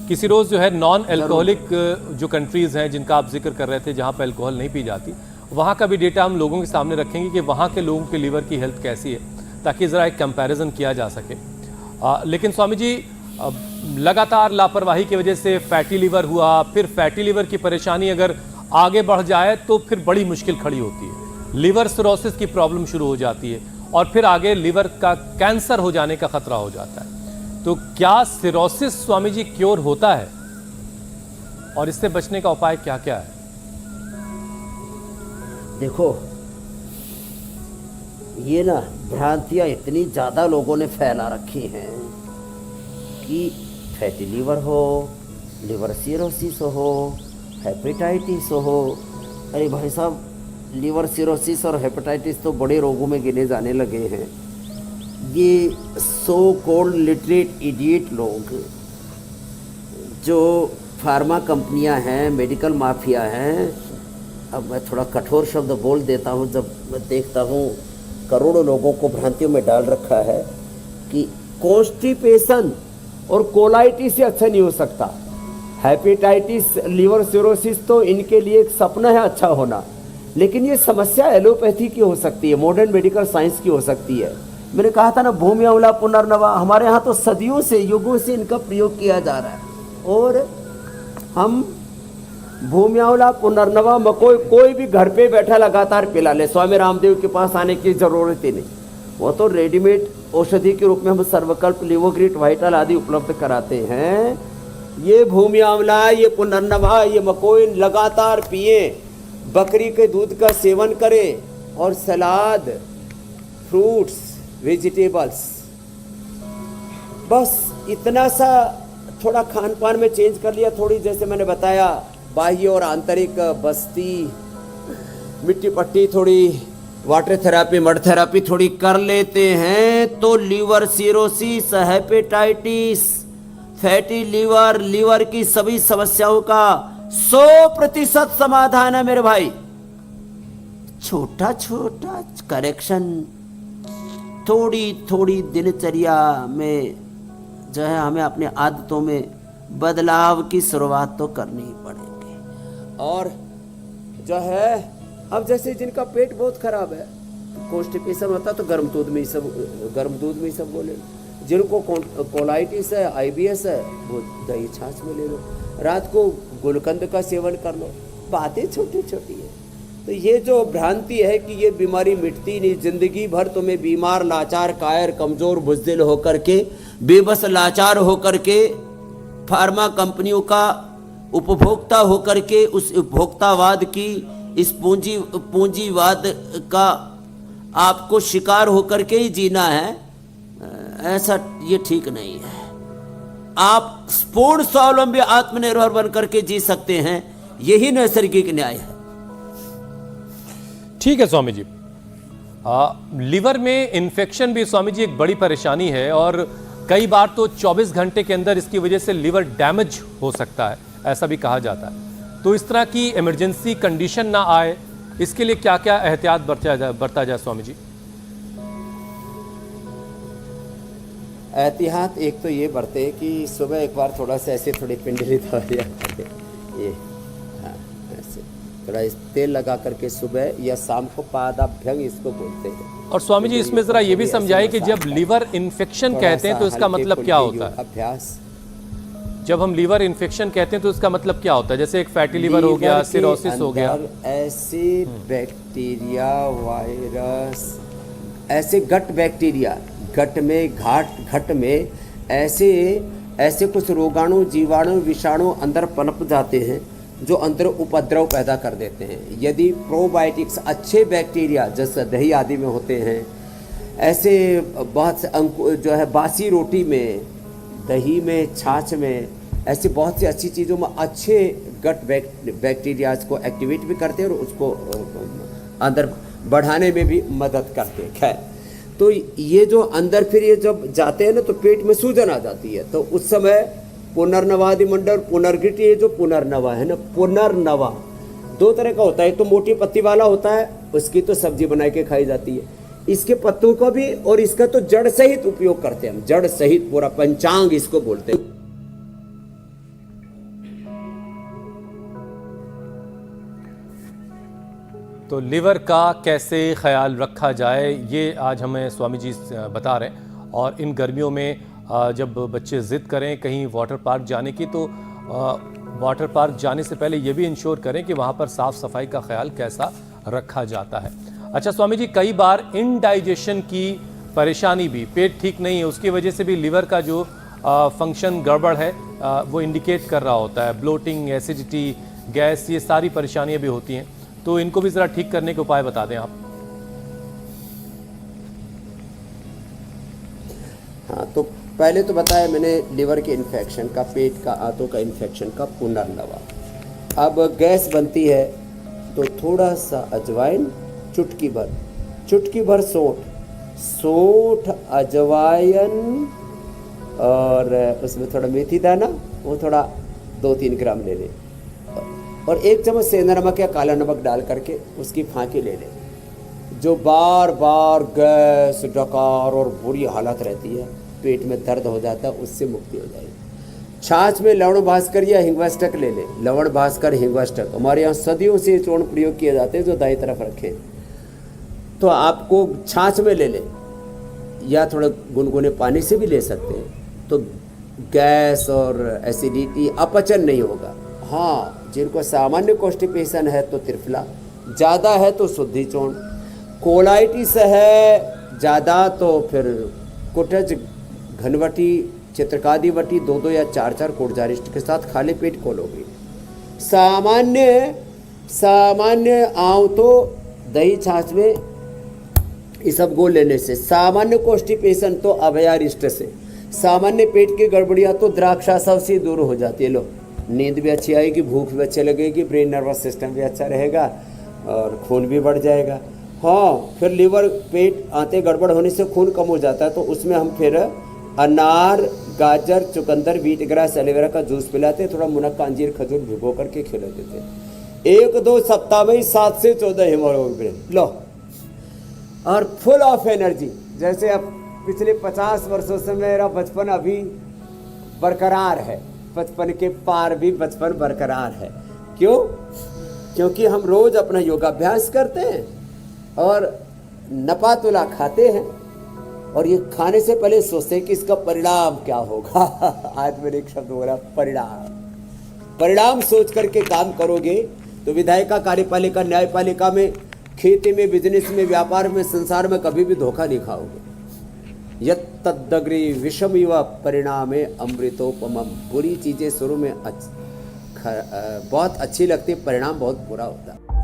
किसी रोज़ जो है नॉन अल्कोहलिक जो कंट्रीज़ हैं जिनका आप जिक्र कर रहे थे जहाँ पर अल्कोहल नहीं पी जाती, वहाँ का भी डेटा हम लोगों के सामने रखेंगे कि वहाँ के लोगों के लीवर की हेल्थ कैसी है, ताकि ज़रा एक कंपैरिजन किया जा सके। लेकिन स्वामी जी, लगातार लापरवाही की वजह से फैटी लीवर हुआ, फिर फैटी लीवर की परेशानी अगर आगे बढ़ जाए तो फिर बड़ी मुश्किल खड़ी होती है। लीवर सिरोसिस की प्रॉब्लम शुरू हो जाती है और फिर आगे लीवर का कैंसर हो जाने का खतरा हो जाता है। तो क्या सिरोसिस स्वामी जी क्योर होता है और इससे बचने का उपाय क्या क्या है? देखो, ये ना भ्रांतियां इतनी ज़्यादा लोगों ने फैला रखी हैं कि फैटी लीवर हो, लिवर सिरोसिस हो, हेपेटाइटिस हो। अरे भाई साहब, लिवर सिरोसिस और हेपेटाइटिस तो बड़े रोगों में गिने जाने लगे हैं। ये सो कॉल्ड लिटरेट इडियट लोग, जो फार्मा कंपनियां हैं, मेडिकल माफिया हैं, अब मैं थोड़ा कठोर शब्द बोल देता हूँ जब मैं देखता हूँ करोड़ों लोगों को भ्रांतियों में डाल रखा है कि कॉन्स्टिपेशन और कोलाइटिस से अच्छा नहीं हो सकता। हेपेटाइटिस, लिवर सिरोसिस तो इनके लिए एक सपना है अच्छा होना, लेकिन ये समस्या एलोपैथी की हो सकती है, मॉडर्न मेडिकल साइंस की हो सकती है। मैंने कहा था ना, भूमि अवला पुनर्नवा, हमारे यहाँ तो सदियों से, युगों से इनका प्रयोग किया जा रहा है। और हम भूमि अवला पुनर्नवा मकोई कोई भी घर पे बैठा लगातार पिला ले, स्वामी रामदेव के पास आने की जरूरत ही नहीं। वो तो रेडीमेड औषधि के रूप में हम सर्वकल्प, लिवोग्रिट, वाइटल आदि उपलब्ध कराते हैं। ये भूमि आंवला, ये पुनर्नवा, ये मकोई लगातार पिए, बकरी के दूध का सेवन करें और सलाद, फ्रूट्स, वेजिटेबल्स, बस इतना सा थोड़ा खान पान में चेंज कर लिया, थोड़ी जैसे मैंने बताया बाह्य और आंतरिक बस्ती, मिट्टी पट्टी, थोड़ी वाटर थेरापी, मड थेरापी थोड़ी कर लेते हैं तो liver cirrhosis, hepatitis, fatty liver, liver की सभी समस्याओं का 100% समाधान है मेरे भाई। छोटा छोटा करेक्शन, थोड़ी थोड़ी दिनचर्या में जो है हमें अपनी आदतों में बदलाव की शुरुआत तो करनी ही पड़ेगी। और जो है अब जैसे जिनका पेट बहुत खराब है, कॉन्स्टिपेशन होता है तो गर्म दूध में ही सब बोले। जिनको कोलाइटिस है, आईबीएस है, वो दही छाछ में ले लो, रात को गुलकंद का सेवन कर लो। बातें छोटी छोटी है। तो ये जो भ्रांति है कि ये बीमारी मिटती नहीं, जिंदगी भर तुम्हें बीमार, लाचार, कायर, कमजोर, बुज़दिल होकर के, बेबस, लाचार होकर के, फार्मा कंपनियों का उपभोक्ता होकर के, उस उपभोक्तावाद की, इस पूंजीवाद का आपको शिकार होकर के ही जीना है, ऐसा ये ठीक नहीं है। आप पूर्ण स्वावलंबी, आत्मनिर्भर बनकर के जी सकते हैं, यही नैसर्गिक न्याय है। ठीक है स्वामी जी। लीवर में इन्फेक्शन भी स्वामी जी एक बड़ी परेशानी है और कई बार तो 24 घंटे के अंदर इसकी वजह से लीवर डैमेज हो सकता है, ऐसा भी कहा जाता है। तो इस तरह की इमरजेंसी कंडीशन ना आए, इसके लिए क्या क्या एहतियात बरता जाए स्वामी जी? एहतियात एक तो ये बरते कि सुबह एक बार थोड़ा सा ऐसे थोड़ी पिंडली दवाइयाँ ये ऐसे थोड़ा इस तेल लगा करके सुबह या शाम को पादाभ्यंग इसको बोलते हैं। और स्वामी जी इसमें जरा ये भी समझाइए कि जब लीवर इन्फेक्शन कहते हैं तो इसका मतलब क्या होता है? अभ्यास, जब हम लीवर इन्फेक्शन कहते हैं तो इसका मतलब क्या होता है? जैसे एक फैटी लीवर हो गया, सिरोसिस हो गया, ऐसे बैक्टीरिया, वायरस, ऐसे गट बैक्टीरिया, घट में ऐसे कुछ रोगाणु, जीवाणु, विषाणु अंदर पनप जाते हैं जो अंदर उपद्रव पैदा कर देते हैं। यदि प्रोबायोटिक्स, अच्छे बैक्टीरिया जैसे दही आदि में होते हैं, ऐसे बहुत से जो है बासी रोटी में, दही में, छाछ में, ऐसी बहुत सी अच्छी चीज़ों में अच्छे गट बैक्टीरियाज को एक्टिवेट भी करते हैं और उसको अंदर बढ़ाने में भी मदद करते हैं। खैर, तो ये जो अंदर फिर ये जब जाते हैं ना तो पेट में सूजन आ जाती है, तो उस समय पुनर्नवादि मंडल, पुनर्गिट, ये जो पुनर्नवा है ना, पुनर्नवा 2 तरह का होता है। तो मोटी पत्ती वाला होता है, उसकी तो सब्जी बना के खाई जाती है, इसके पत्तों का भी, और इसका तो जड़ सहित उपयोग करते हैं हम, जड़ सहित पूरा पंचांग इसको बोलते हैं। तो लिवर का कैसे ख्याल रखा जाए ये आज हमें स्वामी जी बता रहे हैं। और इन गर्मियों में जब बच्चे ज़िद करें कहीं वाटर पार्क जाने की तो वाटर पार्क जाने से पहले ये भी इंश्योर करें कि वहाँ पर साफ़ सफाई का ख्याल कैसा रखा जाता है। अच्छा स्वामी जी, कई बार इनडाइजेशन की परेशानी भी, पेट ठीक नहीं है उसकी वजह से भी लिवर का जो फंक्शन गड़बड़ है वो इंडिकेट कर रहा होता है। ब्लोटिंग, एसिडिटी, गैस, ये सारी परेशानियां भी होती हैं, तो इनको भी ज़रा ठीक करने के उपाय बता दें आप। हाँ, तो पहले तो बताया मैंने लिवर के इन्फेक्शन का, पेट का, आंतों का इन्फेक्शन का पुनर्नवा। अब गैस बनती है तो थोड़ा सा अजवाइन, चुटकी भर सौंठ, अजवाइन और उसमें थोड़ा मेथी दाना, वो थोड़ा 2-3 ग्राम ले लें और 1 चम्मच सेंधा नमक या काला नमक डाल करके उसकी फांकी ले लें। जो बार बार गैस, डकार और बुरी हालत रहती है, पेट में दर्द हो जाता है, उससे मुक्ति हो जाएगी। छाछ में लवण भास्कर या हिंगवाष्टक ले लें। लवण भास्कर, हिंगवाष्टक हमारे यहाँ सदियों से चूर्ण प्रयोग किए जाते हैं, जो दाई तरफ रखें तो आपको छाछ में ले लें या थोड़ा गुनगुने पानी से भी ले सकते हैं, तो गैस और एसिडिटी, अपचन नहीं होगा। हाँ, जिनको सामान्य कॉन्स्टिपेशन है तो त्रिफला, ज़्यादा है तो शुद्धि चूर्ण, कोलाइटिस है ज़्यादा तो फिर कुटज, घनवटी, चित्रकादी वटी 2-2 या 4-4 कोटजारिष्ट के साथ खाली पेट खोलोगे। सामान्य आँव तो दही छाछ में इसबगोल लेने से, सामान्य कॉन्स्टिपेशन तो अभयारिष्ट से, सामान्य पेट की गड़बड़ियाँ तो द्राक्षा सबसे दूर हो जाती है। लो, नींद भी अच्छी आएगी, भूख भी अच्छी लगेगी, ब्रेन नर्वस सिस्टम भी अच्छा रहेगा और खून भी बढ़ जाएगा। हाँ, फिर लिवर, पेट, आंतें गड़बड़ होने से खून कम हो जाता है, तो उसमें हम फिर अनार, गाजर, चुकंदर, व्हीट ग्रास, एलोवेरा का जूस पिलाते, थोड़ा मुनक्का, अंजीर, खजूर भिगो करके खिला देते। 1-2 सप्ताह में ही 7 से 14 हीमोग्लोबिन लो, और फुल ऑफ एनर्जी। जैसे अब पिछले 50 वर्षों से मेरा बचपन अभी बरकरार है, बचपन के पार भी बचपन बरकरार है। क्यों? क्योंकि हम रोज अपना योगाभ्यास करते हैं और नपा तुला खाते हैं, और ये खाने से पहले सोचते हैं कि इसका परिणाम क्या होगा। आज मैंने एक शब्द बोला, परिणाम सोच करके काम करोगे तो विधायिका, कार्यपालिका, न्यायपालिका में, खेती में, बिजनेस में, व्यापार में, संसार में कभी भी धोखा नहीं खाओगे। यत् तद्दग्रे विषम इव परिणामे अमृतोपमम। बुरी चीज़ें शुरू में बहुत अच्छी लगती, परिणाम बहुत बुरा होता है।